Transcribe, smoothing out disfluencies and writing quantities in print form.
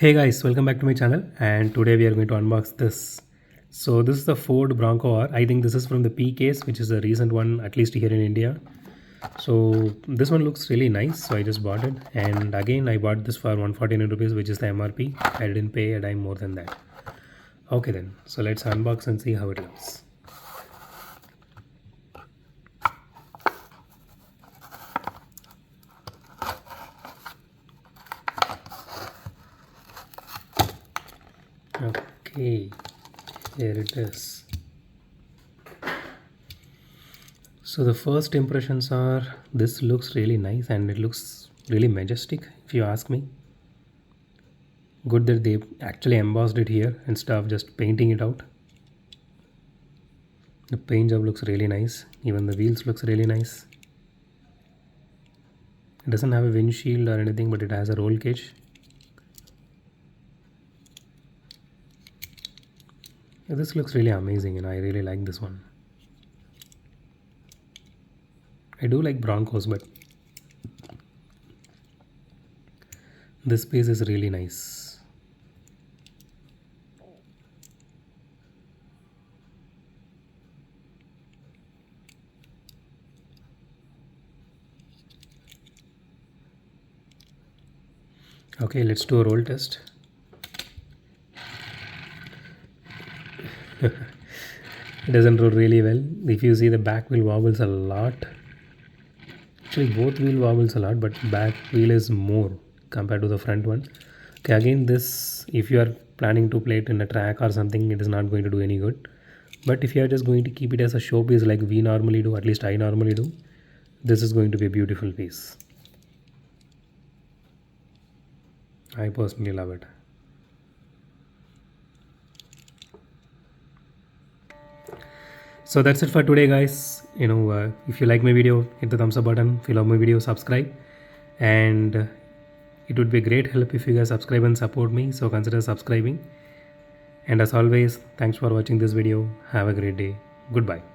Hey guys, welcome back to my channel, and today we are going to unbox this. So this is the Ford Bronco R. I think this is from the P case, which is a recent one, at least here in India. So this one looks really nice, so I just bought it. And again, I bought this for 149 rupees, which is the MRP. I didn't pay a dime more than that. Okay then, so let's unbox and see how it looks. Okay, here it is. So the first impressions are this looks really nice and it looks really majestic if you ask me. Good that they actually embossed it here instead of just painting it out. The paint job looks really nice. Even the wheels looks really nice. It doesn't have a windshield or anything, but it has a roll cage. Yeah, this looks really amazing and I really like this one. I do like Broncos, but this piece is really nice. Okay, let's do a roll test. It doesn't roll really well. If you see, the back wheel wobbles a lot. Actually, both wheel wobbles a lot, but back wheel is more compared to the front one. Okay, again, this, if you are planning to play it in a track or something, it is not going to do any good. But if you are just going to keep it as a showpiece like we normally do, at least I normally do, this is going to be a beautiful piece. I personally love it. So that's it for today, guys. If you like my video, hit the thumbs up button. If you love my video, subscribe. And it would be a great help if you guys subscribe and support me. So consider subscribing. And as always, thanks for watching this video. Have a great day. Goodbye.